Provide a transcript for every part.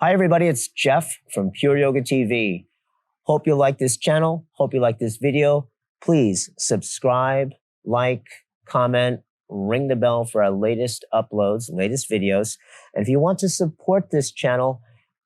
Hi, everybody. It's Jeff from Pure Yoga TV. Hope you like this channel. Hope you like this video. Please subscribe, like, comment, ring the bell for our latest uploads, latest videos. And if you want to support this channel,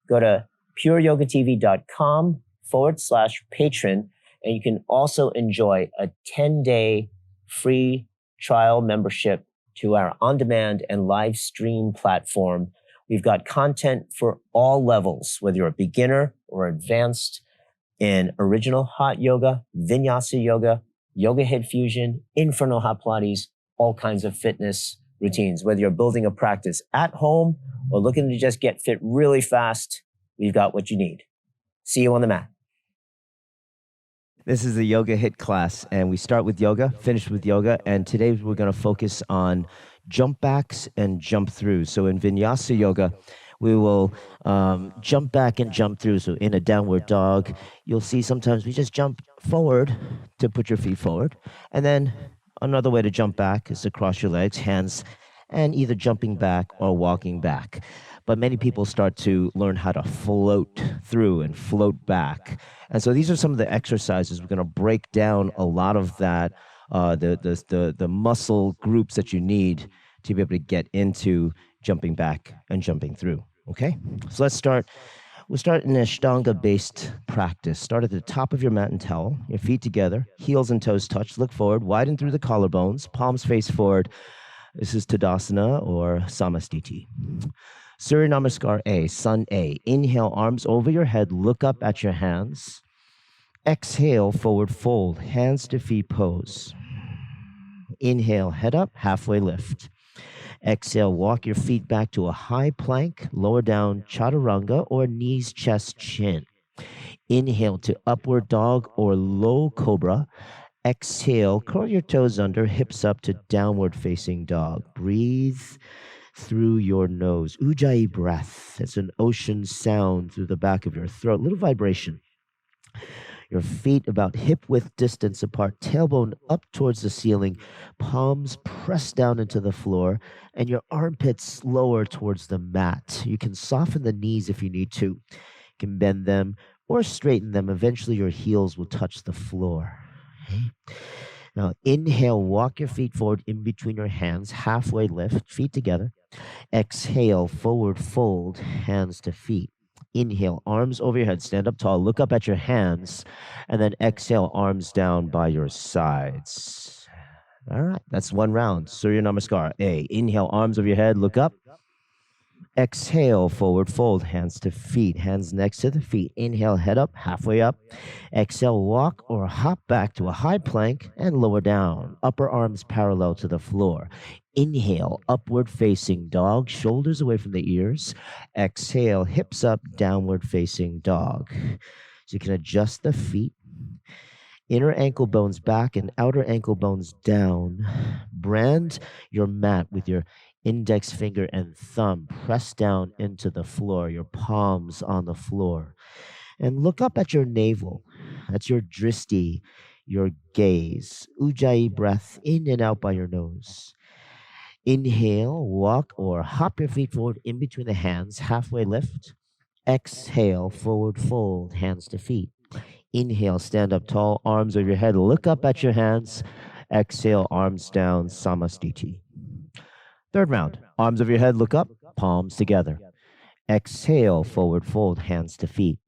go to pureyogatv.com/patron. And you can also enjoy a 10-day free trial membership to our on-demand and live stream platform. We've got content for all levels, whether you're a beginner or advanced in original hot yoga, vinyasa yoga, yoga HIIT fusion, infernal hot Pilates, all kinds of fitness routines. Whether you're building a practice at home or looking to just get fit really fast, we've got what you need. See you on the mat. This is a yoga HIIT class, and we start with yoga, finish with yoga, and today we're going to focus on jump backs and jump throughs. So in vinyasa yoga, we will jump back and jump through. So in a downward dog, you'll see sometimes we just jump forward to put your feet forward. And then another way to jump back is to cross your legs, hands, and either jumping back or walking back. But many people start to learn how to float through and float back. And so these are some of the exercises. We're going to break down a lot of that, the muscle groups that you need to be able to get into jumping back and jumping through. Okay, so let's start. We'll start in an Ashtanga-based practice. Start at the top of your mat and towel, your feet together, heels and toes touch, look forward, widen through the collarbones, palms face forward. This is Tadasana or Samasthiti. Surya Namaskar A, Sun A. Inhale, arms over your head, look up at your hands. Exhale, forward fold, hands to feet pose. Inhale, head up, halfway lift. Exhale, walk your feet back to a high plank, lower down, chaturanga, or knees, chest, chin. Inhale to upward dog or low cobra. Exhale, curl your toes under, hips up to downward facing dog. Breathe through your nose. Ujjayi breath. It's an ocean sound through the back of your throat. Little vibration. Your feet about hip width distance apart, tailbone up towards the ceiling, palms pressed down into the floor, and your armpits lower towards the mat. You can soften the knees if you need to. You can bend them or straighten them. Eventually your heels will touch the floor. Okay. Now inhale, walk your feet forward in between your hands, halfway lift, feet together. Exhale, forward fold, hands to feet. Inhale, arms over your head, stand up tall, look up at your hands, and then exhale, arms down by your sides. All right, that's one round. Surya Namaskar. A, inhale, arms over your head, look up. Exhale, forward fold, hands to feet, hands next to the feet. Inhale, head up, halfway up. Exhale, walk or hop back to a high plank and lower down. Upper arms parallel to the floor. Inhale, upward facing dog, shoulders away from the ears. Exhale, hips up, downward facing dog. So you can adjust the feet. Inner ankle bones back and outer ankle bones down. Brand your mat with your index finger and thumb. Press down into the floor, your palms on the floor. And look up at your navel. That's your dristi, your gaze. Ujjayi breath in and out by your nose. Inhale, walk or hop your feet forward in between the hands, halfway lift. Exhale, forward fold, hands to feet. Inhale, stand up tall, arms over your head, look up at your hands. Exhale, arms down, Samasthiti. Third round, arms over your head, look up, palms together. Exhale, forward fold, hands to feet.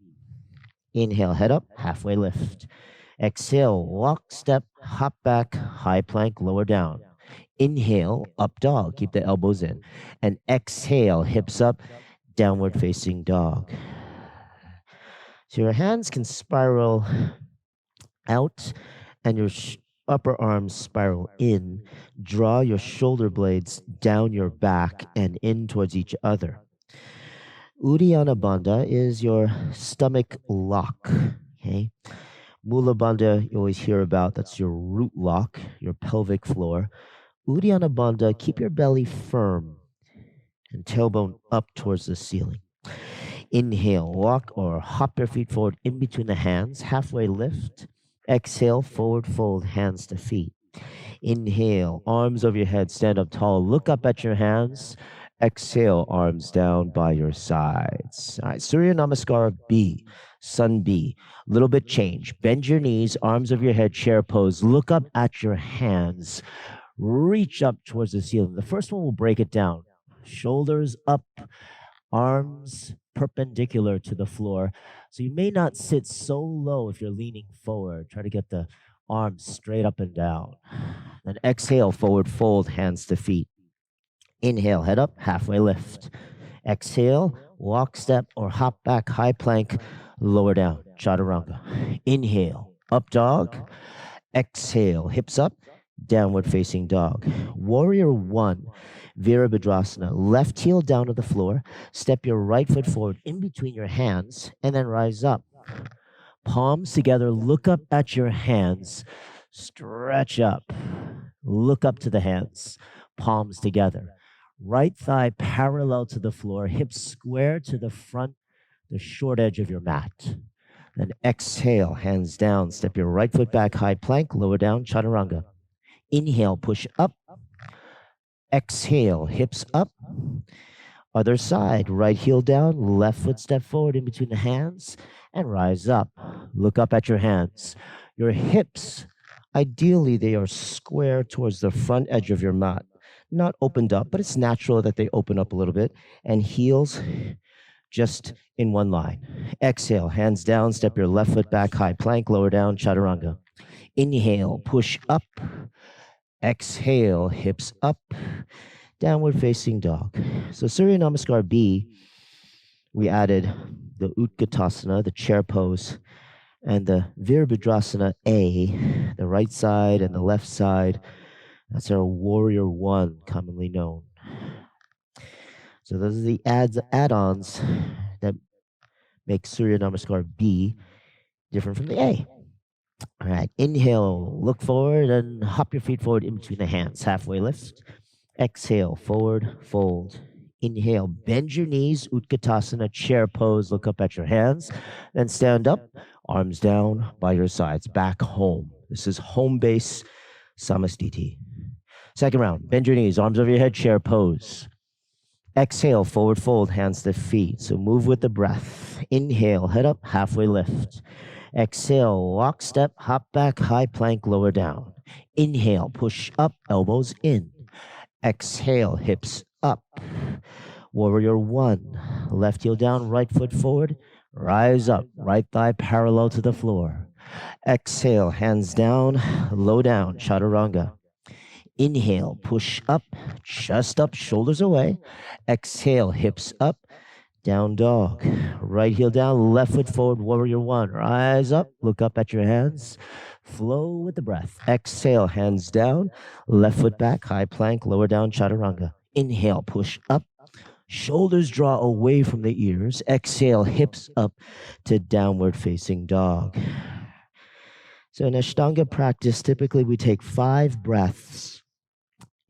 Inhale, head up, halfway lift. Exhale, walk, step, hop back, high plank, lower down. Inhale, up dog, keep the elbows in. And exhale, hips up, downward facing dog. So your hands can spiral out and your upper arms spiral in. Draw your shoulder blades down your back and in towards each other. Uddiyana Bandha is your stomach lock. Okay. Mula Bandha you always hear about, that's your root lock, your pelvic floor. Uddiyana Bandha, keep your belly firm and tailbone up towards the ceiling. Inhale, walk or hop your feet forward in between the hands, halfway lift. Exhale, forward fold, hands to feet. Inhale, arms over your head, stand up tall, look up at your hands. Exhale, arms down by your sides. All right, Surya Namaskar B, Sun B. Little bit change. Bend your knees, arms over your head, chair pose. Look up at your hands. Reach up towards the ceiling. The first one will break it down. Shoulders up, arms perpendicular to the floor. So you may not sit so low if you're leaning forward. Try to get the arms straight up and down. Then exhale, forward fold, hands to feet. Inhale, head up, halfway lift. Exhale, walk, step, or hop back, high plank, lower down, chaturanga. Inhale, up dog. Exhale, hips up, downward facing dog. Warrior one, Virabhadrasana. Left heel down to the floor. Step your right foot forward in between your hands and then rise up. Palms together, look up at your hands. Stretch up. Look up to the hands. Palms together. Right thigh parallel to the floor, hips square to the front, the short edge of your mat. Then exhale, hands down. Step your right foot back, high plank, lower down, chaturanga. Inhale, push up. Exhale, hips up. Other side, right heel down, left foot step forward in between the hands and rise up. Look up at your hands. Your hips, ideally, they are square towards the front edge of your mat. Not opened up, but it's natural that they open up a little bit. And heels just in one line. Exhale, hands down, step your left foot back, high plank, lower down, chaturanga. Inhale, push up. Exhale, hips up, downward facing dog. So Surya Namaskar B, we added the Utkatasana, the chair pose, and the Virabhadrasana A, the right side and the left side. That's our warrior one, commonly known. So those are the add-ons that make Surya Namaskar B different from the A. All right, inhale, look forward and hop your feet forward in between the hands, halfway lift. Exhale, forward, fold. Inhale, bend your knees, Utkatasana, chair pose, look up at your hands. Then stand up, arms down by your sides, back home. This is home base, Samastiti. Second round, bend your knees, arms over your head, chair pose. Exhale, forward fold, hands to feet. So move with the breath. Inhale, head up, halfway lift. Exhale, walk, step, hop back, high plank, lower down. Inhale, push up, elbows in. Exhale, hips up. Warrior one, left heel down, right foot forward. Rise up, right thigh parallel to the floor. Exhale, hands down, low down, chaturanga. Inhale, push up, chest up, shoulders away. Exhale, hips up, down dog. Right heel down, left foot forward, warrior one. Rise up, look up at your hands. Flow with the breath. Exhale, hands down, left foot back, high plank, lower down, chaturanga. Inhale, push up. Shoulders draw away from the ears. Exhale, hips up to downward facing dog. So in Ashtanga practice, typically we take 5 breaths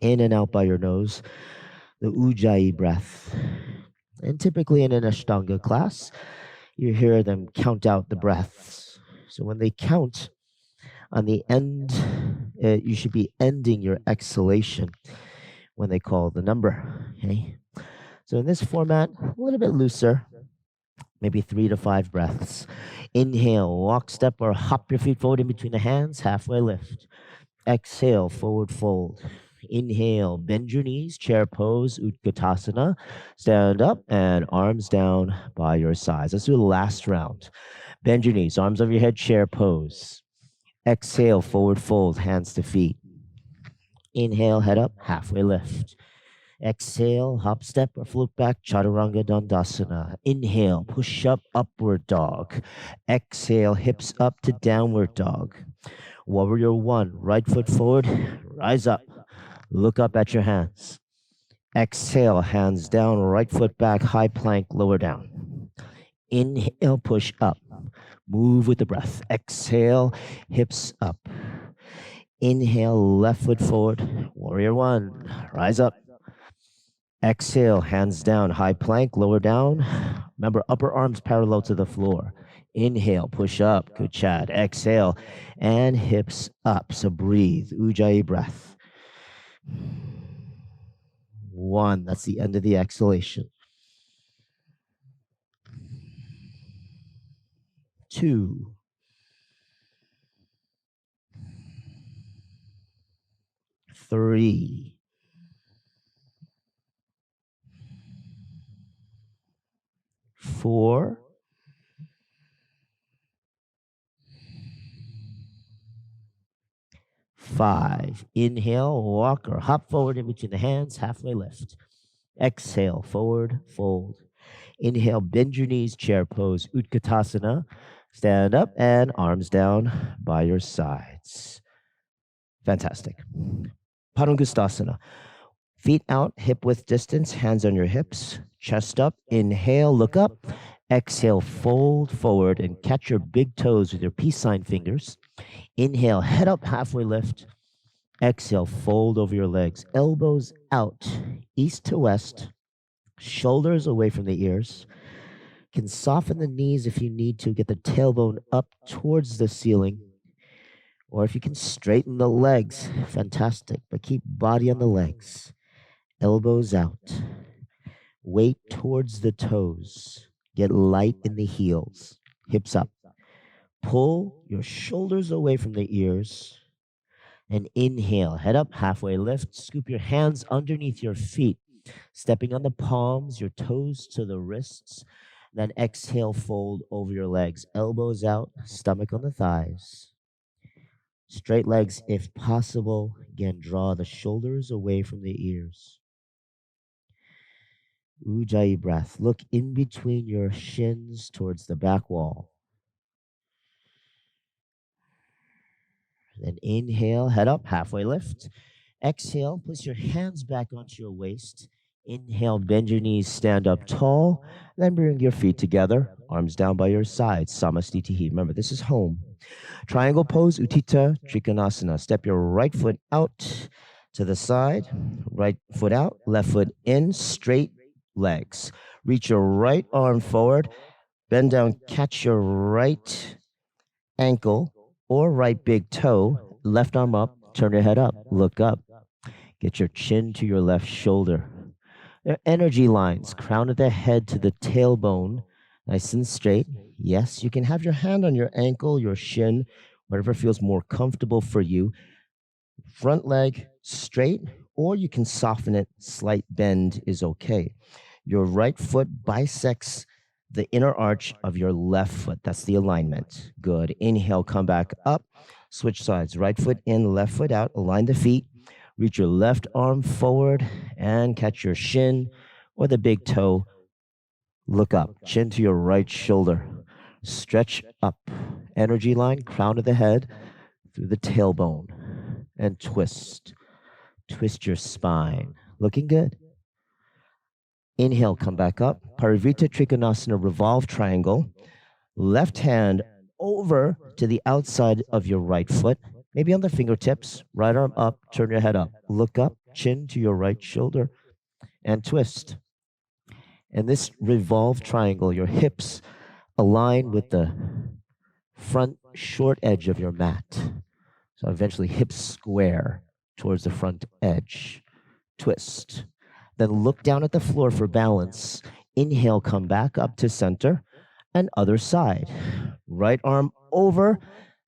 in and out by your nose, the Ujjayi breath. And typically in an Ashtanga class, you hear them count out the breaths. So when they count on the end, you should be ending your exhalation when they call the number. Okay? So in this format, a little bit looser, maybe 3 to 5 breaths. Inhale, walk, step, or hop your feet forward in between the hands, halfway lift. Exhale, forward fold. Inhale, bend your knees, chair pose, Utkatasana. Stand up and arms down by your sides. Let's do the last round. Bend your knees, arms over your head, chair pose. Exhale, forward fold, hands to feet. Inhale, head up, halfway lift. Exhale, hop, step, or float back, chaturanga dandasana. Inhale, push up, upward dog. Exhale, hips up to downward dog. Warrior one, right foot forward, rise up. Look up at your hands. Exhale, hands down, right foot back, high plank, lower down. Inhale, push up. Move with the breath. Exhale, hips up. Inhale, left foot forward. Warrior one, rise up. Exhale, hands down, high plank, lower down. Remember, upper arms parallel to the floor. Inhale, push up, good chat. Exhale, and hips up. So breathe, Ujjayi breath. 1. That's the end of the exhalation. 2. 3. 4. 5. Inhale, walk or hop forward in between the hands, halfway lift. Exhale, forward, fold. Inhale, bend your knees, chair pose, Utkatasana. Stand up and arms down by your sides. Fantastic. Padangustasana. Feet out, hip width distance, hands on your hips, chest up. Inhale, look up. Exhale, fold forward and catch your big toes with your peace sign fingers. Inhale, head up, halfway lift. Exhale, fold over your legs, elbows out, east to west, shoulders away from the ears. Can soften the knees if you need to, get the tailbone up towards the ceiling. Or if you can straighten the legs, fantastic, but keep body on the legs. Elbows out, weight towards the toes, get light in the heels, hips up. Pull your shoulders away from the ears. And inhale, head up, halfway lift. Scoop your hands underneath your feet, stepping on the palms, your toes to the wrists. Then exhale, fold over your legs, elbows out, stomach on the thighs. Straight legs if possible. Again, draw the shoulders away from the ears. Ujjayi breath. Look in between your shins towards the back wall. Then inhale, head up, halfway lift. Exhale, place your hands back onto your waist. Inhale, bend your knees, stand up tall. Then bring your feet together, arms down by your sides, Samastitihi. Remember, this is home. Triangle pose, Utthita Trikonasana. Step your right foot out to the side, right foot out, left foot in, straight legs. Reach your right arm forward, bend down, catch your right ankle or right big toe, left arm up, turn your head up, look up. Get your chin to your left shoulder. There are energy lines, crown of the head to the tailbone, nice and straight. Yes, you can have your hand on your ankle, your shin, whatever feels more comfortable for you. Front leg straight, or you can soften it, slight bend is okay. Your right foot bisects the inner arch of your left foot. That's the alignment. Good. Inhale, come back up. Switch sides. Right foot in, left foot out. Align the feet. Reach your left arm forward and catch your shin or the big toe. Look up. Chin to your right shoulder. Stretch up. Energy line, crown of the head through the tailbone. And twist. Twist your spine. Looking good. Inhale, come back up. Parivita Trikonasana, revolve triangle. Left hand over to the outside of your right foot, maybe on the fingertips. Right arm up, turn your head up. Look up, chin to your right shoulder, and twist. And this revolve triangle, your hips align with the front short edge of your mat. So eventually hips square towards the front edge. Twist. Then look down at the floor for balance. Inhale, come back up to center. And other side. Right arm over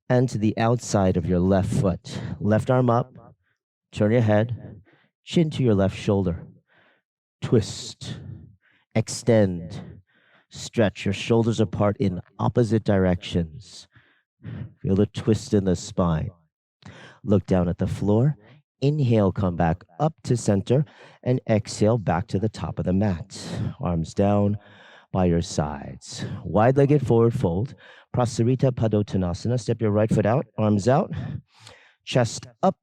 and to the outside of your left foot. Left arm up. Turn your head. Chin to your left shoulder. Twist. Extend. Stretch your shoulders apart in opposite directions. Feel the twist in the spine. Look down at the floor. Inhale, come back up to center, and exhale back to the top of the mat. Arms down by your sides. Wide-legged forward fold. Prasarita Padottanasana. Step your right foot out, arms out, chest up.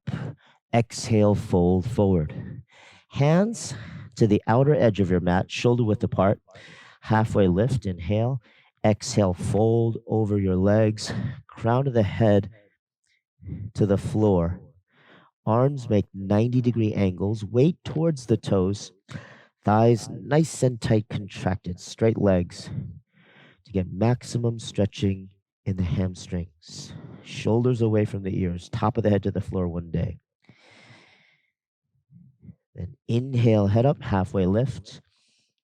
Exhale, fold forward. Hands to the outer edge of your mat, shoulder width apart. Halfway lift, inhale. Exhale, fold over your legs. Crown of the head to the floor. Arms make 90-degree angles. Weight towards the toes. Thighs nice and tight contracted. Straight legs to get maximum stretching in the hamstrings. Shoulders away from the ears. Top of the head to the floor one day. Then inhale, head up, halfway lift.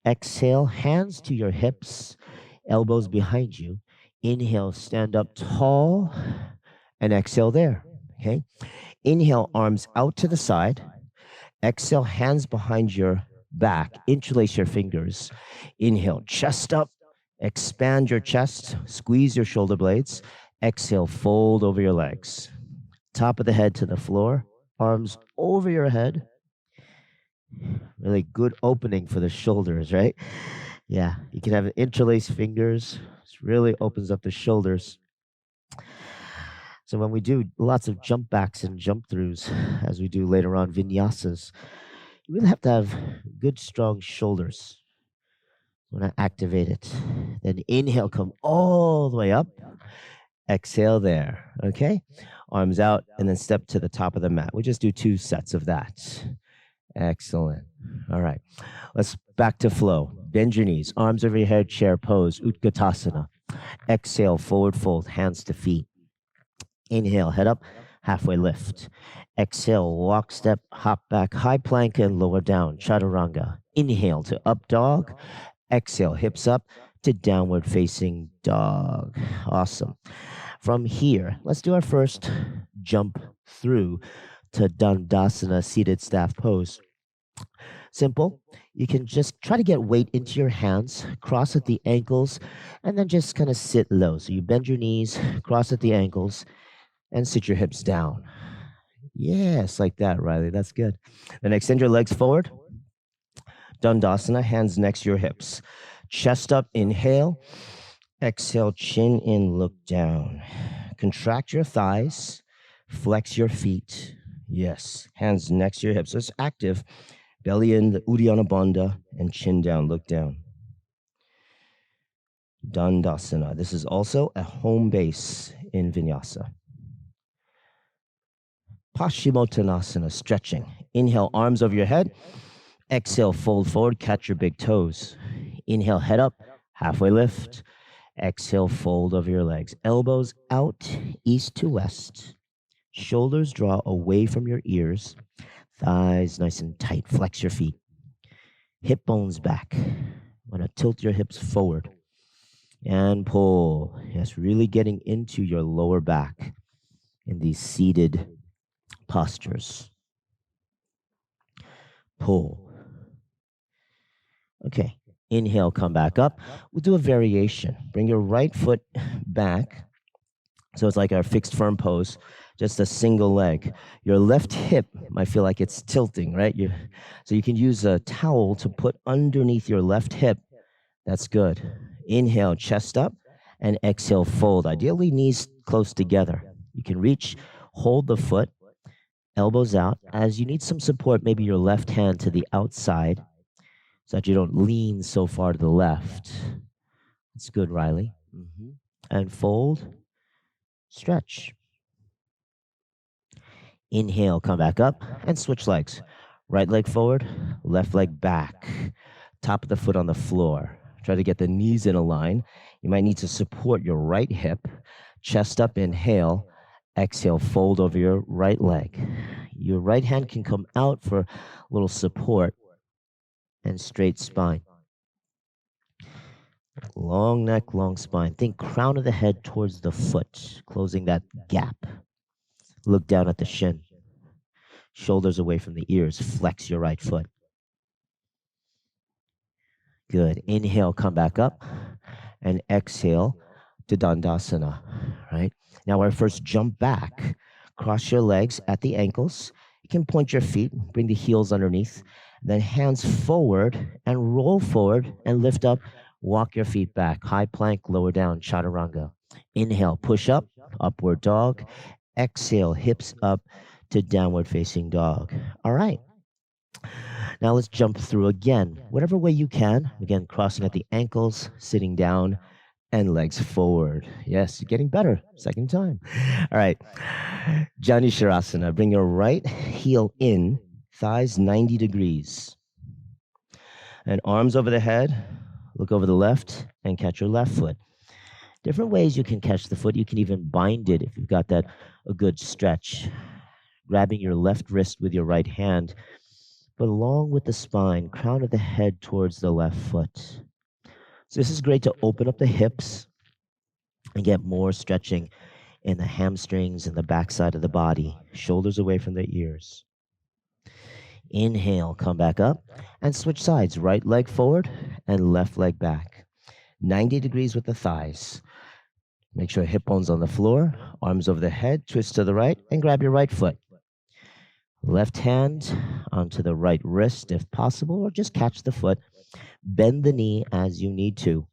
Exhale, hands to your hips, elbows behind you. Inhale, stand up tall, and exhale there. Okay. Inhale, arms out to the side. Exhale, hands behind your back. Interlace your fingers. Inhale, chest up. Expand your chest. Squeeze your shoulder blades. Exhale, fold over your legs. Top of the head to the floor. Arms over your head. Really good opening for the shoulders, right? Yeah, you can have interlaced fingers. This really opens up the shoulders. So when we do lots of jump backs and jump throughs, as we do later on vinyasas, you really have to have good, strong shoulders. When I activate it, then inhale, come all the way up. Exhale there, okay? Arms out, and then step to the top of the mat. We just do 2 sets of that. Excellent. All right. Let's back to flow. Bend your knees, arms over your head, chair pose, Utkatasana. Exhale, forward fold, hands to feet. Inhale, head up, halfway lift. Exhale, walk, step, hop back, high plank and lower down, chaturanga. Inhale to up dog. Exhale, hips up to downward facing dog. Awesome. From here, let's do our first jump through to Dandasana, seated staff pose. Simple. You can just try to get weight into your hands, cross at the ankles, and then just kind of sit low. So you bend your knees, cross at the ankles, and sit your hips down. Yes, like that, Riley. That's good. Then extend your legs forward. Dandasana, hands next to your hips. Chest up, inhale. Exhale, chin in, look down. Contract your thighs. Flex your feet. Yes, hands next to your hips. So it's active. Belly in, the Uddiyana Bandha, and chin down, look down. Dandasana. This is also a home base in vinyasa. Pashimottanasana, stretching. Inhale, arms over your head. Exhale, fold forward, catch your big toes. Inhale, head up, halfway lift. Exhale, fold over your legs. Elbows out, east to west. Shoulders draw away from your ears. Thighs nice and tight. Flex your feet. Hip bones back. Want to tilt your hips forward. And pull. Yes, really getting into your lower back in these seated postures. Pull. Okay. Inhale, come back up. We'll do a variation. Bring your right foot back. So it's like our fixed firm pose, just a single leg. Your left hip might feel like it's tilting, right? So you can use a towel to put underneath your left hip. That's good. Inhale, chest up, and exhale, fold. Ideally, knees close together. You can reach, hold the foot, elbows out. As you need some support, maybe your left hand to the outside so that you don't lean so far to the left. That's good, Riley. And fold. Stretch. Inhale, come back up and switch legs. Right leg forward, left leg back. Top of the foot on the floor. Try to get the knees in a line. You might need to support your right hip. Chest up, inhale. Exhale, fold over your right leg. Your right hand can come out for a little support and straight spine. Long neck, long spine. Think crown of the head towards the foot, closing that gap. Look down at the shin. Shoulders away from the ears. Flex your right foot. Good. Inhale, come back up. And exhale to Dandasana. Right? Now our first jump back. Cross your legs at the ankles. You can point your feet. Bring the heels underneath. Then hands forward and roll forward and lift up. Walk your feet back. High plank, lower down, chaturanga. Inhale, push up, upward dog. Exhale, hips up to downward facing dog. All right. Now let's jump through again. Whatever way you can. Again, crossing at the ankles, sitting down, and legs forward. Yes, you're getting better. Second time. All right. Jani Sharasana. Bring your right heel in, thighs 90 degrees. And arms over the head. Look over the left and catch your left foot. Different ways you can catch the foot. You can even bind it if you've got that a good stretch. Grabbing your left wrist with your right hand. but along with the spine, crown of the head towards the left foot. So this is great to open up the hips and get more stretching in the hamstrings and the backside of the body, shoulders away from the ears. Inhale, come back up and switch sides, right leg forward and left leg back. 90 degrees with the thighs. Make sure hip bone's on the floor, arms over the head, twist to the right and grab your right foot. Left hand onto the right wrist if possible, or just catch the foot. Bend the knee as you need to.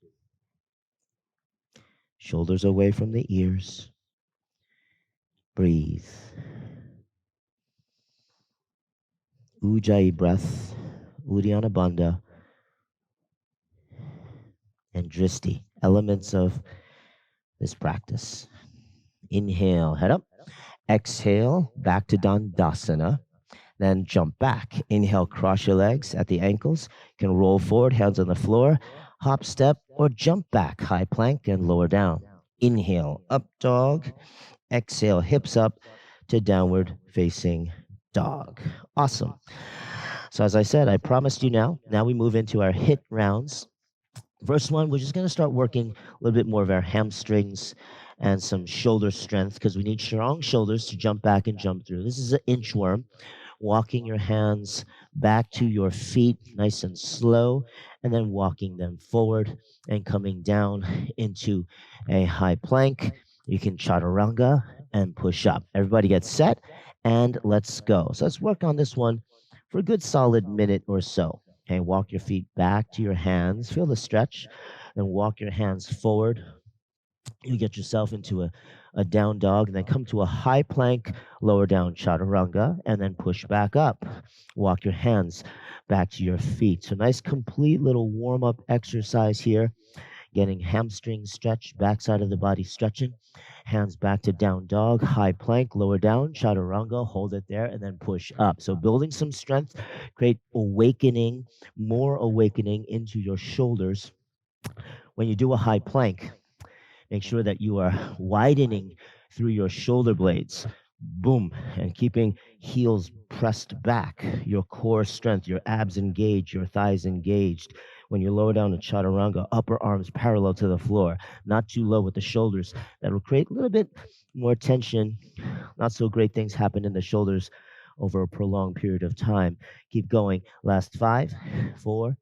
Shoulders away from the ears. Breathe. Ujjayi breath, Uddiyana Bandha, and Dristi, elements of this practice. Inhale, head up. Exhale, back to Dandasana. Then jump back. Inhale, cross your legs at the ankles. You can roll forward, hands on the floor, hop, step, or jump back. High plank and lower down. Inhale, up dog. Exhale, hips up to downward facing dog. Awesome. So as I said, I promised you now we move into our HIIT rounds. First one, we're just going to start working a little bit more of our hamstrings and some shoulder strength because we need strong shoulders to jump back and jump through. This is an inchworm. Walking your hands back to your feet, nice and slow, and then walking them forward and coming down into a high plank. You can chaturanga and push up. Everybody get set and let's go. So let's work on this one for a good solid minute or so. Okay, walk your feet back to your hands. Feel the stretch. Then walk your hands forward. You get yourself into a down dog and then come to a high plank, lower down chaturanga, and then push back up. Walk your hands back to your feet. So nice complete little warm-up exercise here. Getting hamstrings stretched, backside of the body stretching. Hands back to down dog, high plank, lower down, chaturanga, hold it there, and then push up. So building some strength, create awakening, more awakening into your shoulders. When you do a high plank, make sure that you are widening through your shoulder blades. Boom. And keeping heels pressed back. Your core strength, your abs engaged, your thighs engaged. When you lower down to chaturanga, upper arms parallel to the floor. Not too low with the shoulders. That will create a little bit more tension. Not so great things happen in the shoulders over a prolonged period of time. Keep going. Last 5, 4,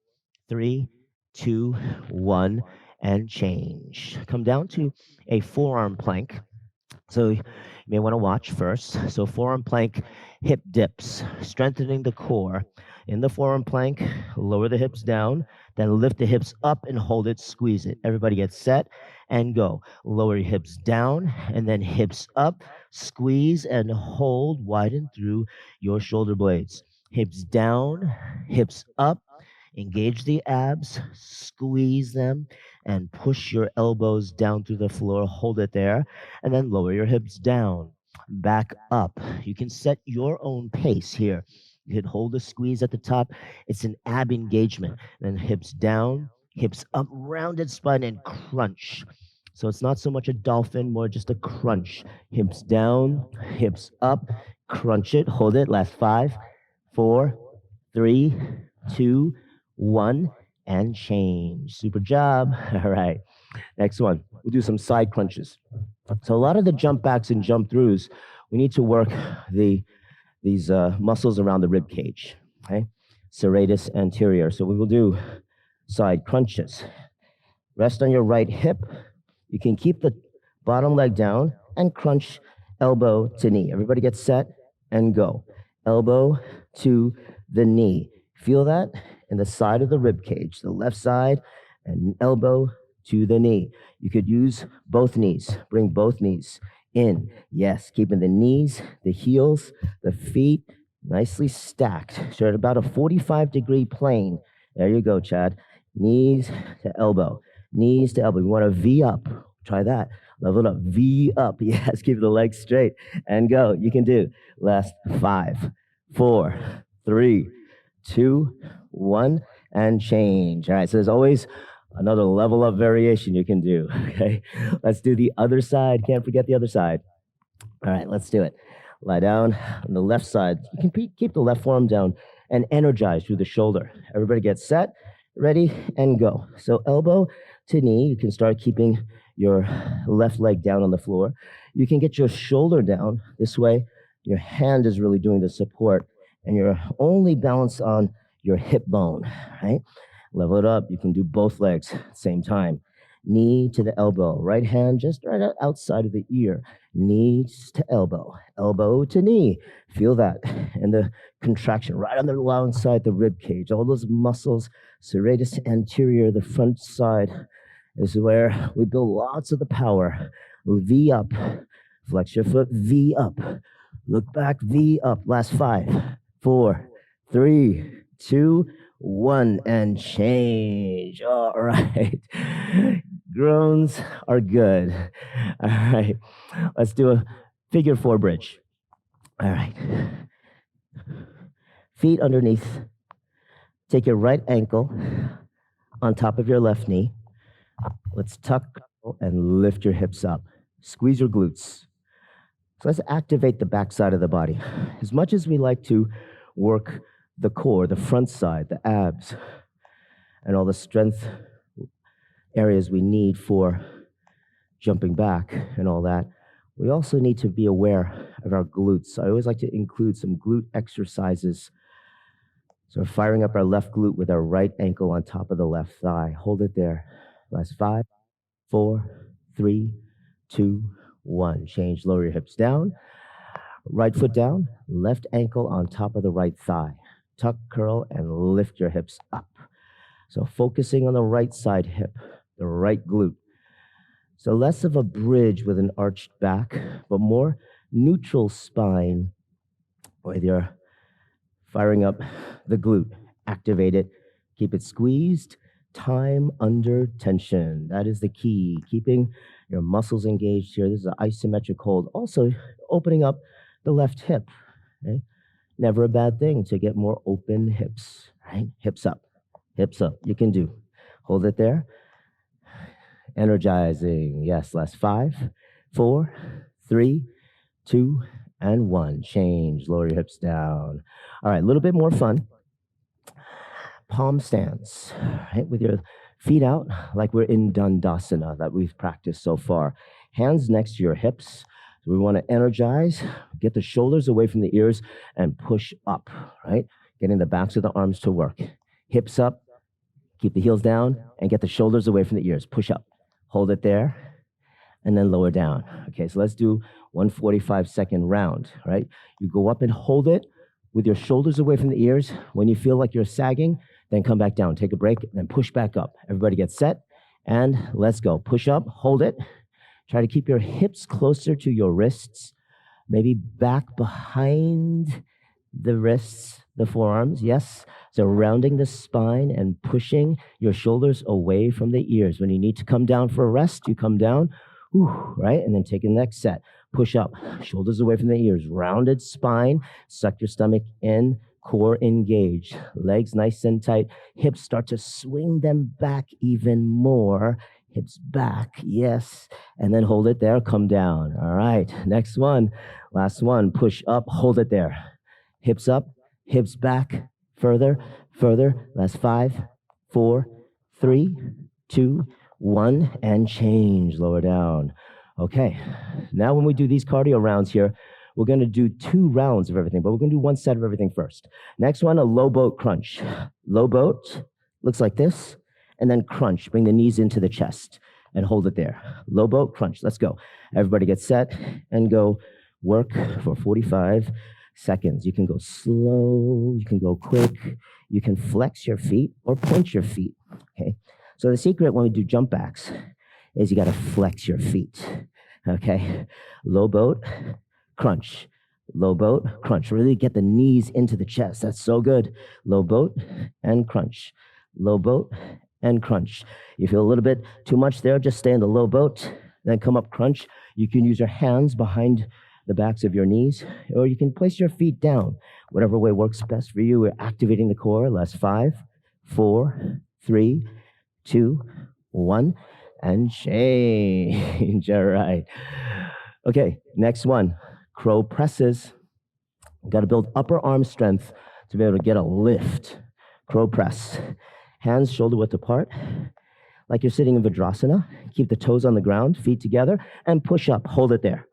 3, 2, 1. And change. Come down to a forearm plank. So you may want to watch first. So forearm plank, hip dips, strengthening the core. In the forearm plank, lower the hips down, then lift the hips up and hold it, squeeze it. Everybody get set and go. Lower your hips down and then hips up, squeeze and hold, widen through your shoulder blades. Hips down, hips up. Engage the abs, squeeze them, and push your elbows down through the floor. Hold it there, and then lower your hips down, back up. You can set your own pace here. You can hold the squeeze at the top. It's an ab engagement. Then hips down, hips up, rounded spine, and crunch. So it's not so much a dolphin, more just a crunch. Hips down, hips up, crunch it, hold it. Last 5, 4, 3, 2, 1, and change. Super job. All right. Next one. We'll do some side crunches. So a lot of the jump backs and jump throughs, we need to work these muscles around the rib cage. Okay. Serratus anterior. So we will do side crunches. Rest on your right hip. You can keep the bottom leg down and crunch elbow to knee. Everybody get set and go. Elbow to the knee. Feel that in the side of the rib cage, the left side, and elbow to the knee. You could use both knees. Bring both knees in. Yes, keeping the knees, the heels, the feet nicely stacked. So at about a 45-degree plane. There you go, Chad. Knees to elbow. Knees to elbow. You want to V up. Try that. Level it up. V up. Yes, keep the legs straight. And go. You can do. Last 5, 4, 3, 2, 1, and change. All right, so there's always another level up variation you can do, okay? Let's do the other side. Can't forget the other side. All right, let's do it. Lie down on the left side. You can keep the left forearm down and energize through the shoulder. Everybody get set, ready, and go. So elbow to knee, you can start keeping your left leg down on the floor. You can get your shoulder down. This way, your hand is really doing the support, and you're only balanced on your hip bone, right? Level it up. You can do both legs at the same time. Knee to the elbow. Right hand just right outside of the ear. Knees to elbow. Elbow to knee. Feel that. And the contraction right on the long side, the rib cage. All those muscles, serratus anterior, the front side is where we build lots of the power. V up. Flex your foot. V up. Look back. V up. Last 5, 4, 3, 2, 1, and change. All right. Groans are good. All right. Let's do a figure 4 bridge. All right. Feet underneath. Take your right ankle on top of your left knee. Let's tuck and lift your hips up. Squeeze your glutes. So let's activate the back side of the body. As much as we like to work the core, the front side, the abs, and all the strength areas we need for jumping back and all that, we also need to be aware of our glutes. I always like to include some glute exercises. So we're firing up our left glute with our right ankle on top of the left thigh. Hold it there. Last 5, 4, 3, 2, 1. Change. Lower your hips down. Right foot down. Left ankle on top of the right thigh. Tuck, curl, and lift your hips up. So focusing on the right side hip, the right glute. So less of a bridge with an arched back, but more neutral spine with your firing up the glute. Activate it. Keep it squeezed. Time under tension. That is the key. Keeping your muscles engaged here. This is an isometric hold. Also opening up the left hip. Okay? Never a bad thing to get more open hips, right? Hips up, hips up. You can do. Hold it there. Energizing. Yes, last 5, 4, 3, 2, and 1. Change. Lower your hips down. All right, a little bit more fun. Palm stance, right? With your feet out like we're in Dandasana that we've practiced so far. Hands next to your hips. So we want to energize, get the shoulders away from the ears, and push up, right? Getting the backs of the arms to work. Hips up, keep the heels down, and get the shoulders away from the ears. Push up. Hold it there, and then lower down. Okay, so let's do 145-second round, right? You go up and hold it with your shoulders away from the ears. When you feel like you're sagging, then come back down. Take a break, and then push back up. Everybody get set, and let's go. Push up, hold it. Try to keep your hips closer to your wrists, maybe back behind the wrists, the forearms, yes. So rounding the spine and pushing your shoulders away from the ears. When you need to come down for a rest, you come down, right? And then take the next set. Push up, shoulders away from the ears, rounded spine, suck your stomach in, core engaged, legs nice and tight, hips start to swing them back even more. Hips back, yes, and then hold it there, come down. All right, next one, last one, push up, hold it there. Hips up, hips back, further, last 5, 4, 3, 2, 1, and change, lower down. Okay, now when we do these cardio rounds here, we're gonna do 2 rounds of everything, but we're gonna do 1 set of everything first. Next one, a low boat crunch. Low boat, looks like this. And then crunch, bring the knees into the chest and hold it there. Low boat, crunch, let's go. Everybody get set and go work for 45 seconds. You can go slow, you can go quick, you can flex your feet or point your feet, okay? So the secret when we do jump backs is you gotta flex your feet, okay? Low boat, crunch. Low boat, crunch. Really get the knees into the chest, that's so good. Low boat and crunch. Low boat and crunch. You feel a little bit too much there, just stay in the low boat, then come up crunch. You can use your hands behind the backs of your knees, or you can place your feet down. Whatever way works best for you. We're activating the core. Last 5, 4, 3, 2, 1, and change. All right. Okay, next one. Crow presses. Got to build upper arm strength to be able to get a lift. Crow press. Hands shoulder width apart, like you're sitting in Vajrasana. Keep the toes on the ground, feet together, and push up. Hold it there.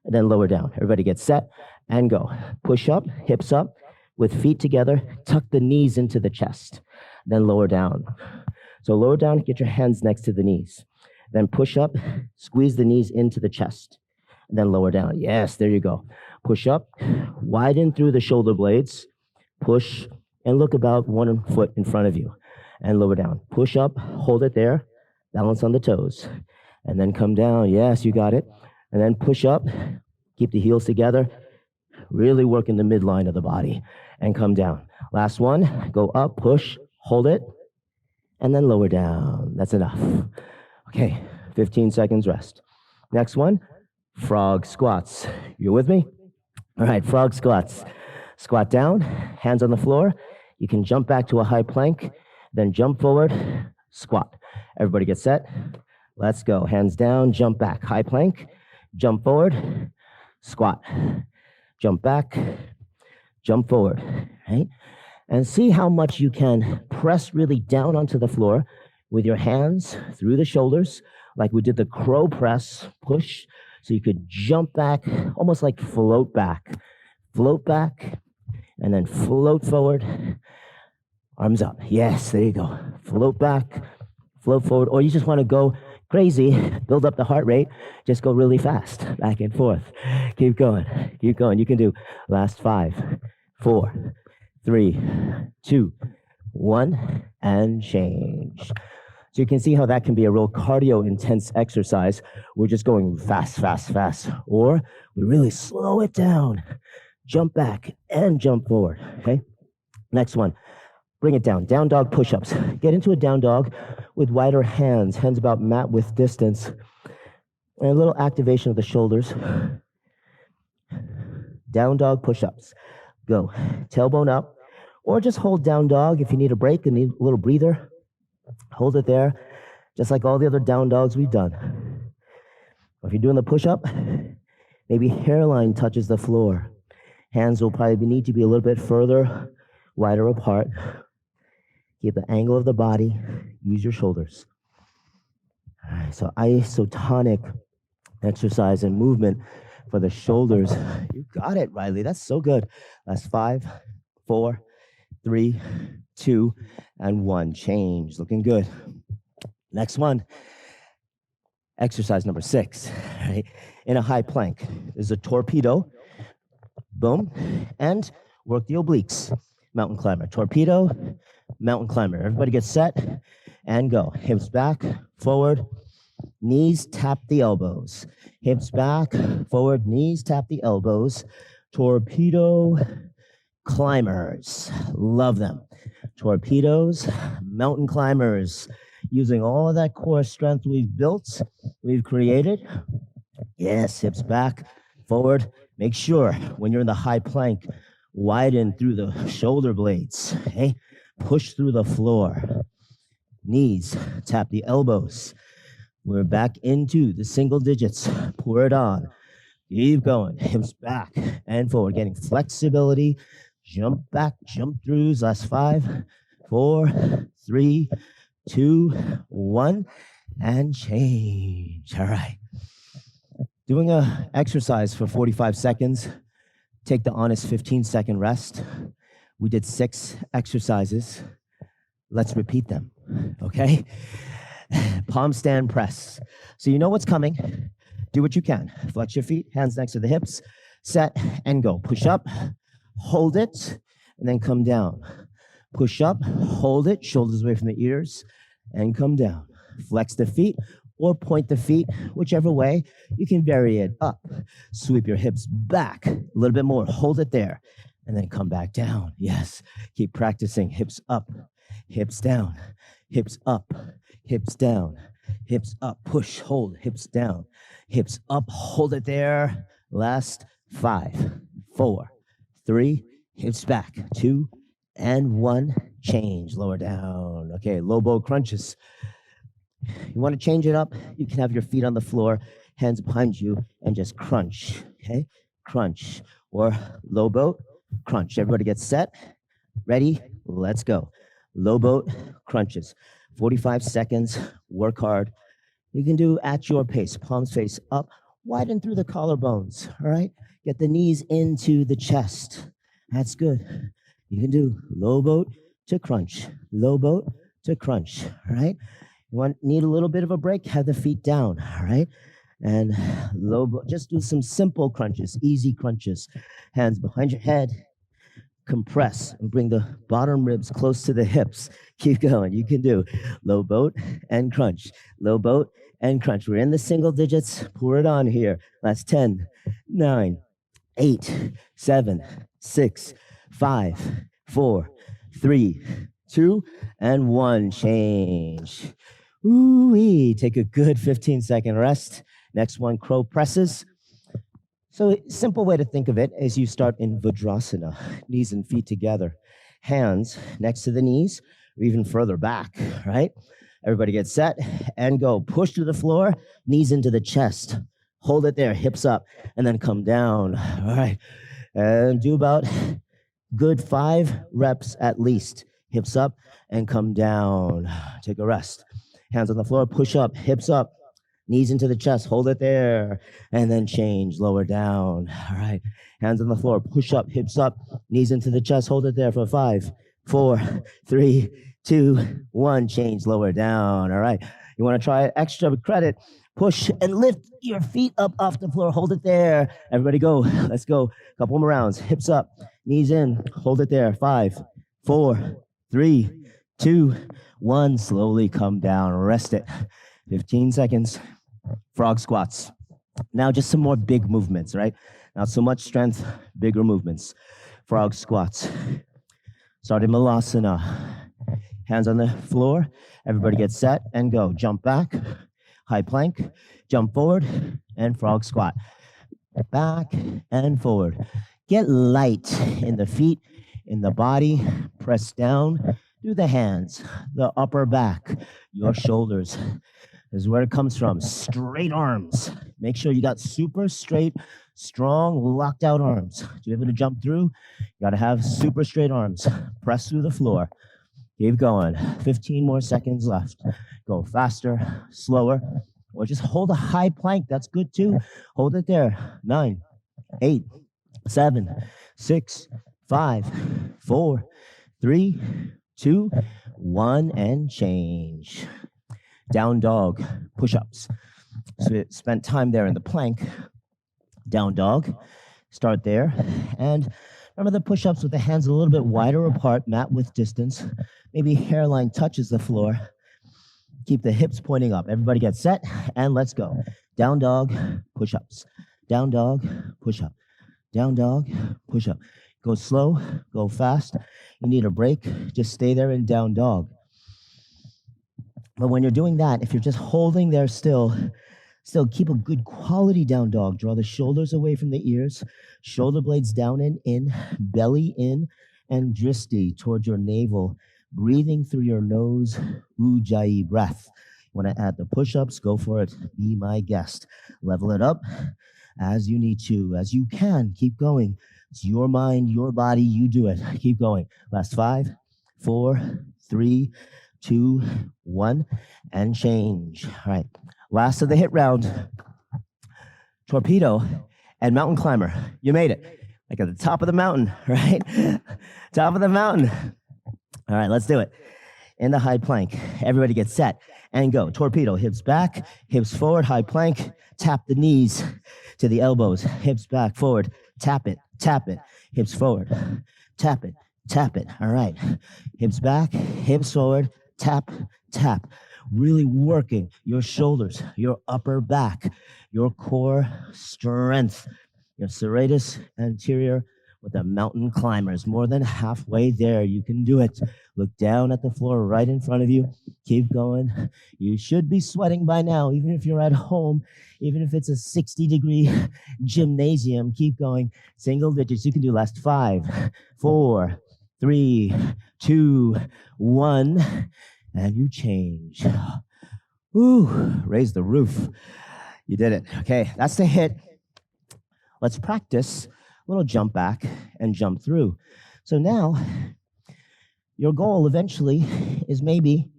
And then lower down. Everybody get set and go. Push up, hips up, with feet together. Tuck the knees into the chest. Then lower down. So lower down, get your hands next to the knees. Then push up, squeeze the knees into the chest. And then lower down. Yes, there you go. Push up, widen through the shoulder blades. Push, and look about 1 foot in front of you. And lower down. Push up, hold it there. Balance on the toes. And then come down. Yes, you got it. And then push up, keep the heels together, really work in the midline of the body, and come down. Last one, go up, push, hold it, and then lower down. That's enough. Okay, 15 seconds rest. Next one, frog squats. You with me? All right, frog squats. Squat down, hands on the floor. You can jump back to a high plank, then jump forward, squat. Everybody get set. Let's go. Hands down, jump back, high plank. Jump forward, squat, jump back, jump forward, right? And see how much you can press really down onto the floor with your hands through the shoulders, like we did the crow press, push, so you could jump back, almost like float back, and then float forward, arms up. Yes, there you go. Float back, float forward, or you just want to go crazy, build up the heart rate, just go really fast, back and forth. Keep going, keep going. You can do last 5, 4, 3, 2, 1, and change. So you can see how that can be a real cardio intense exercise. We're just going fast, fast, fast. Or we really slow it down, jump back and jump forward, okay? Next one. Bring it down. Down dog push-ups. Get into a down dog with wider hands. Hands about mat width distance. And a little activation of the shoulders. Down dog push-ups. Go. Tailbone up. Or just hold down dog if you need a break and need a little breather. Hold it there. Just like all the other down dogs we've done. If you're doing the push-up, maybe hairline touches the floor. Hands will probably need to be a little bit further, wider apart. Keep the angle of the body. Use your shoulders. All right, so isotonic exercise and movement for the shoulders. You got it, Riley. That's so good. That's 5, 4, 3, 2, and 1. Change. Looking good. Next one. Exercise number 6. Right? In a high plank. There's a torpedo. Boom. And work the obliques. Mountain climber. Torpedo. Mountain climber. Everybody get set and go. Hips back, forward, knees tap the elbows. Hips back, forward, knees tap the elbows. Torpedo climbers. Love them. Torpedoes, mountain climbers. Using all of that core strength we've built, we've created. Yes, hips back, forward. Make sure when you're in the high plank, widen through the shoulder blades. Okay? Push through the floor. Knees tap the elbows. We're back into the single digits. Pour it on. Keep going. Hips back and forward. Getting flexibility. Jump back, jump throughs. Last 5, 4, 3, 2, 1, and change. All right. Doing an exercise for 45 seconds. Take the honest 15-second rest. We did 6 exercises. Let's repeat them, okay? Palm stand press. So you know what's coming. Do what you can. Flex your feet, hands next to the hips. Set and go. Push up, hold it, and then come down. Push up, hold it, shoulders away from the ears, and come down. Flex the feet or point the feet, whichever way. You can vary it up. Sweep your hips back a little bit more. Hold it there, and then come back down. Yes, keep practicing. Hips up, hips down, hips up, hips down, hips up. Push, hold, hips down, hips up. Hold it there. Last 5, 4, 3, hips back, 2, and 1. Change, lower down. Okay, low bow crunches. You want to change it up? You can have your feet on the floor, hands behind you, and just crunch, okay? Crunch, or low boat, crunch. Everybody get set. Ready? Let's go. Low boat crunches. 45 seconds. Work hard. You can do at your pace. Palms face up. Widen through the collarbones. All right? Get the knees into the chest. That's good. You can do low boat to crunch. Low boat to crunch. All right? Need a little bit of a break? Have the feet down. All right? And low boat. Just do some simple crunches, easy crunches. Hands behind your head. Compress and bring the bottom ribs close to the hips. Keep going. You can do low boat and crunch. Low boat and crunch. We're in the single digits. Pour it on here. That's 10, 9, 8, 7, 6, 5, 4, 3, 2, and 1. Change. Ooh-wee. Take a good 15-second rest. Next one, crow presses. So simple way to think of it is you start in Vajrasana, knees and feet together, hands next to the knees or even further back, right? Everybody get set and go. Push to the floor, knees into the chest. Hold it there, hips up, and then come down. All right, and do about good 5 reps at least. Hips up and come down. Take a rest. Hands on the floor, push up, hips up. Knees into the chest, hold it there, and then change, lower down. All right, hands on the floor, push up, hips up, knees into the chest, hold it there for 5, 4, 3, 2, 1, change, lower down. All right, you want to try extra credit, push and lift your feet up off the floor, hold it there. Everybody go, let's go. Couple more rounds, hips up, knees in, hold it there, 5, 4, 3, 2, 1, slowly come down, rest it. 15 seconds. Frog squats. Now just some more big movements, right? Not so much strength, bigger movements. Frog squats. Start in Malasana. Hands on the floor. Everybody get set and go. Jump back, high plank, jump forward, and frog squat. Back and forward. Get light in the feet, in the body. Press down. Do the hands, the upper back, your shoulders. This is where it comes from. Straight arms. Make sure you got super straight, strong, locked out arms. To be able to jump through, you got to have super straight arms. Press through the floor. Keep going. 15 more seconds left. Go faster, slower, or just hold a high plank. That's good too. Hold it there. 9, 8, 7, 6, 5, 4, 3, 2, 1, and change. Down dog, push-ups. So we spent time there in the plank. Down dog, start there. And remember the push-ups with the hands a little bit wider apart, mat width distance. Maybe hairline touches the floor. Keep the hips pointing up. Everybody get set, and let's go. Down dog, push-ups. Down dog, push-up. Down dog, push-up. Go slow, go fast. You need a break, just stay there in down dog. But when you're doing that, if you're just holding there still keep a good quality down dog. Draw the shoulders away from the ears, shoulder blades down and in, belly in, and dristi towards your navel. Breathing through your nose, ujjayi breath. You want to add the push-ups, go for it. Be my guest. Level it up as you need to, as you can. Keep going. It's your mind, your body, you do it. Keep going. Last 5, 4, 3, 2, 1, and change. All right, last of the HIIT round. Torpedo and mountain climber. You made it. Like at the top of the mountain, right? Top of the mountain. All right, let's do it. In the high plank. Everybody get set and go. Torpedo, hips back, hips forward, high plank. Tap the knees to the elbows. Hips back, forward. Tap it, hips forward. Tap it, tap it. All right, hips back, hips forward. Tap, tap. Really working your shoulders, your upper back, your core strength, your serratus anterior with the mountain climbers. More than halfway there. You can do it. Look down at the floor right in front of you. Keep going. You should be sweating by now, even if you're at home, even if it's a 60-degree gymnasium. Keep going. Single digits. You can do last 5, 4, 3, 2, 1, and you change. Ooh, raise the roof. You did it. Okay, that's the HIIT. Let's practice a little jump back and jump through. So now Your goal eventually is maybe,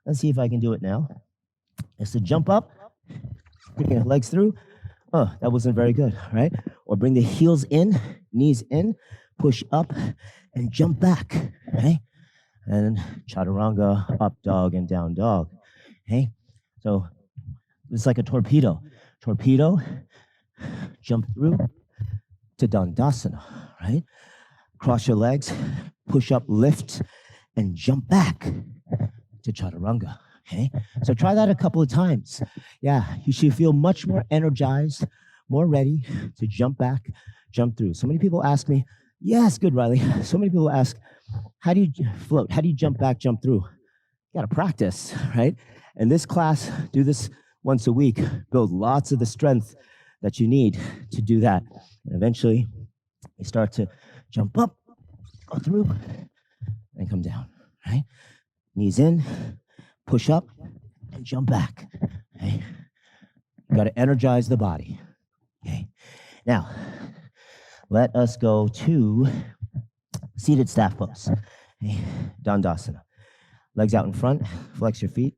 let's see if I can do it now, is to jump up, bring your legs through. Oh, that wasn't very good, right? Or bring the heels in, knees in, push up, and jump back, okay? And chaturanga, up dog, and down dog, okay? So it's like a torpedo. Torpedo, jump through to Dandasana, right? Cross your legs, push up, lift, and jump back to chaturanga, okay? So try that a couple of times. Yeah, you should feel much more energized, more ready to jump back, jump through. So many people ask me, yes, good, Riley. So many people ask, how do you float? How do you jump back, jump through? You got to practice, right? And this class, do this once a week, build lots of the strength that you need to do that. And eventually, you start to jump up, go through, and come down, right? Knees in, push up, and jump back, okay? You got to energize the body, okay? Now, let us go to seated staff pose, okay? Dandasana. Legs out in front, flex your feet,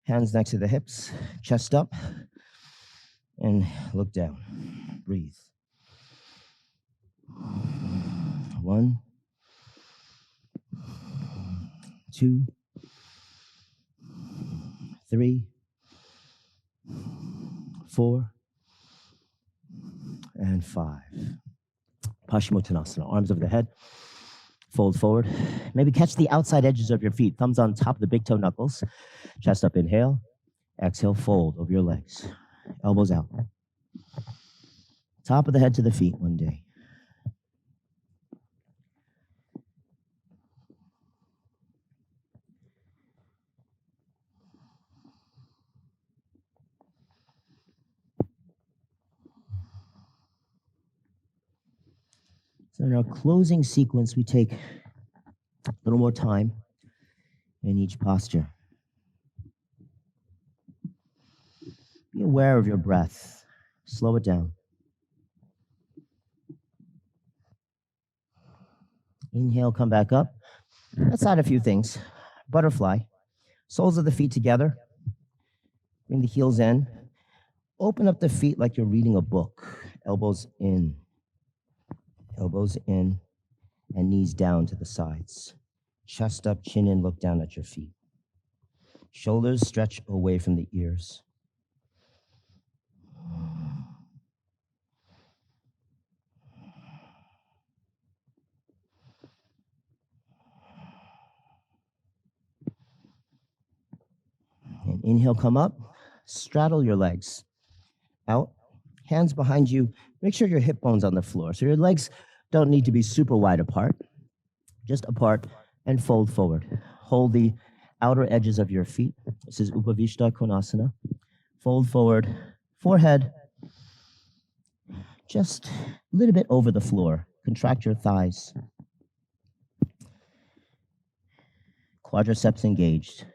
hands next to the hips, chest up, and look down. Breathe. 1, 2, 3, 4, and 5. Pashimottanasana. Arms over the head. Fold forward. Maybe catch the outside edges of your feet. Thumbs on top of the big toe knuckles. Chest up, inhale. Exhale, fold over your legs. Elbows out. Top of the head to the feet one day. So in our closing sequence, we take a little more time in each posture. Be aware of your breath. Slow it down. Inhale, come back up. Let's add a few things. Butterfly. Soles of the feet together. Bring the heels in. Open up the feet like you're reading a book. Elbows in. Elbows in, and knees down to the sides. Chest up, chin in, look down at your feet. Shoulders stretch away from the ears. And inhale, come up, straddle your legs out, hands behind you. Make sure your hip bone's on the floor. So your legs don't need to be super wide apart, just apart, and fold forward. Hold the outer edges of your feet. This is Upavishta Konasana. Fold forward, forehead, just a little bit over the floor. Contract your thighs. Quadriceps engaged.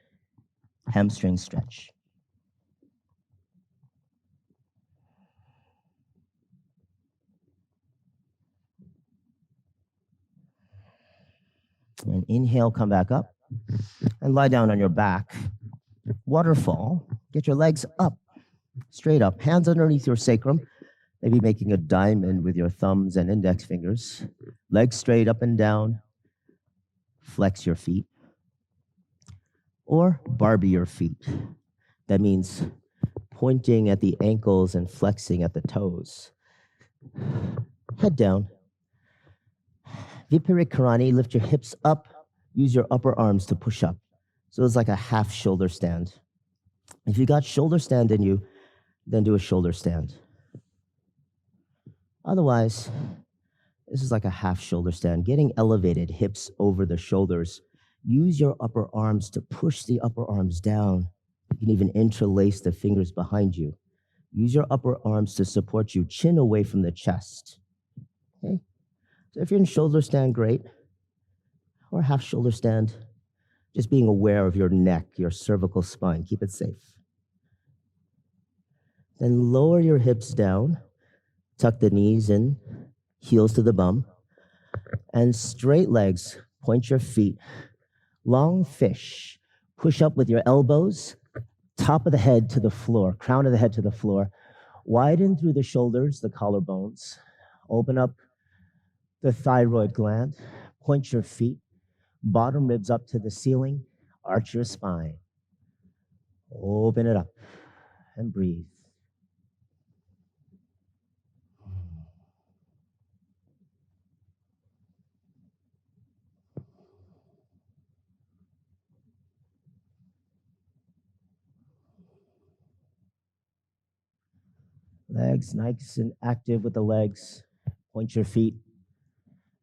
Hamstring stretch. And inhale, come back up and lie down on your back. Waterfall. Get your legs up, straight up. Hands underneath your sacrum. Maybe making a diamond with your thumbs and index fingers. Legs straight up and down. Flex your feet. Or Barbie your feet. That means pointing at the ankles and flexing at the toes. Head down. Viparikarani, lift your hips up. Use your upper arms to push up. So it's like a half shoulder stand. If you got shoulder stand in you, then do a shoulder stand. Otherwise, this is like a half shoulder stand. Getting elevated, hips over the shoulders. Use your upper arms to push the upper arms down. You can even interlace the fingers behind you. Use your upper arms to support you, chin away from the chest. Okay? So if you're in shoulder stand, great. Or half shoulder stand, just being aware of your neck, your cervical spine. Keep it safe. Then lower your hips down. Tuck the knees in, heels to the bum. And straight legs, Point your feet. Long fish. Push up with your elbows, top of the head to the floor, crown of the head to the floor. Widen through the shoulders, the collarbones. Open up the thyroid gland. Point your feet. Bottom ribs up to the ceiling. Arch your spine. Open it up and breathe. Legs nice and active with the legs. Point your feet.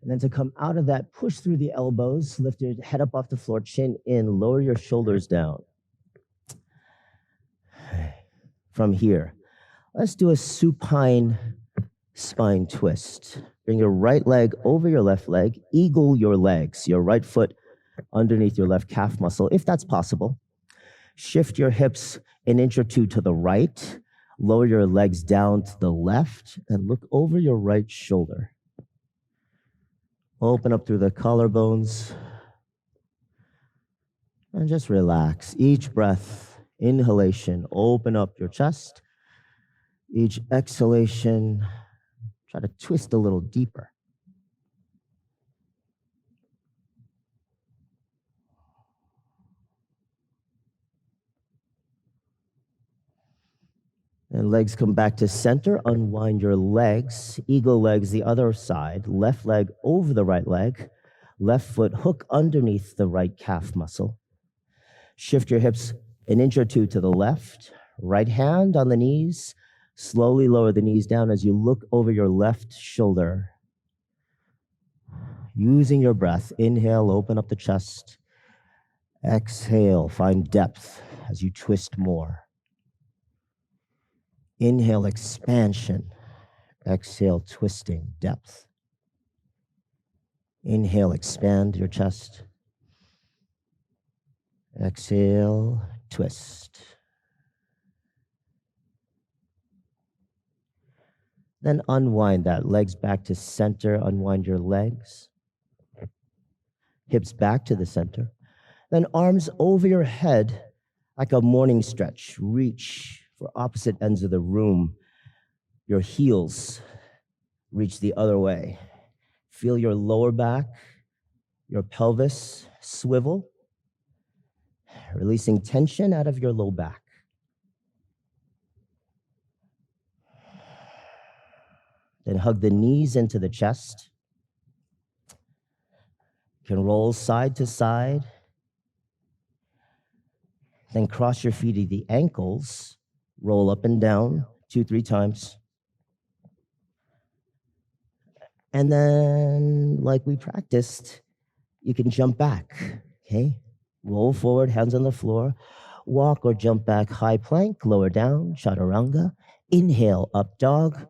And then to come out of that, push through the elbows, lift your head up off the floor, chin in, lower your shoulders down. From here, let's do a supine spine twist. Bring your right leg over your left leg, eagle your legs, your right foot underneath your left calf muscle, if that's possible. Shift your hips an inch or two to the right, lower your legs down to the left, and look over your right shoulder. Open up through the collarbones, and just relax. Each breath, inhalation, open up your chest. Each exhalation, try to twist a little deeper. And legs come back to center. Unwind your legs. Eagle legs the other side. Left leg over the right leg. Left foot hook underneath the right calf muscle. Shift your hips an inch or two to the left. Right hand on the knees. Slowly lower the knees down as you look over your left shoulder. Using your breath. Inhale, open up the chest. Exhale, find depth as you twist more. Inhale, expansion. Exhale, twisting, depth. Inhale, expand your chest. Exhale, twist. Then unwind that. Legs back to center. Unwind your legs. Hips back to the center. Then arms over your head like a morning stretch. Reach for opposite ends of the room. Your heels reach the other way. Feel your lower back, your pelvis swivel, releasing tension out of your low back. Then hug the knees into the chest. You can roll side to side. Then cross your feet at the ankles. Roll up and down 2-3 times. And then, like we practiced, you can jump back, okay? Roll forward, hands on the floor. Walk or jump back, high plank, lower down, chaturanga. Inhale, up dog.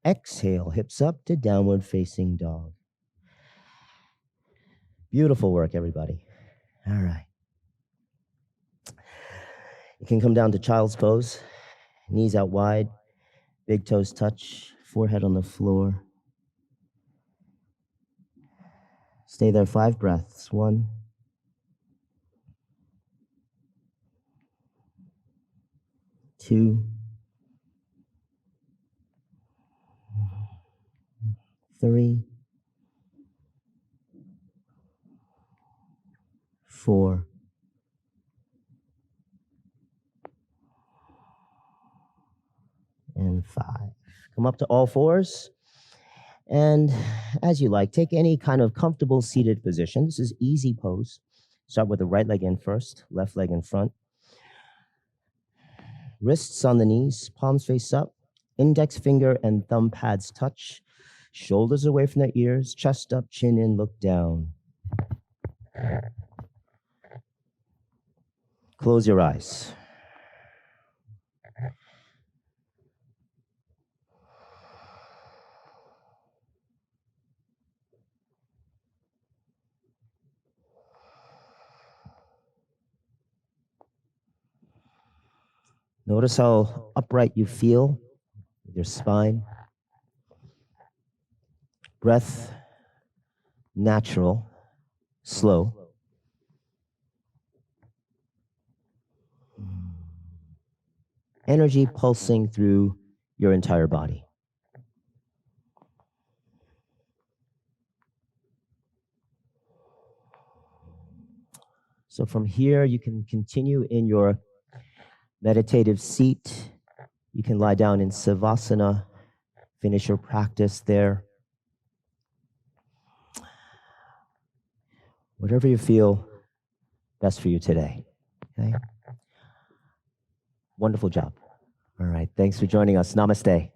Exhale, hips up to downward facing dog. Beautiful work, everybody. All right. You can come down to child's pose. Knees out wide, big toes touch, forehead on the floor. Stay there 5 breaths. 1, 2, 3, 4, and 5. Come up to all fours. And as you like, take any kind of comfortable seated position. This is easy pose. Start with the right leg in first, left leg in front. Wrists on the knees, palms face up. Index finger and thumb pads touch. Shoulders away from the ears, chest up, chin in, look down. Close your eyes. Notice how upright you feel with your spine. Breath, natural. slow. Energy pulsing through your entire body. So from here, you can continue in your meditative seat. You can lie down in Savasana, finish your practice there. Whatever you feel best for you today. Okay? Wonderful job. All right. Thanks for joining us. Namaste.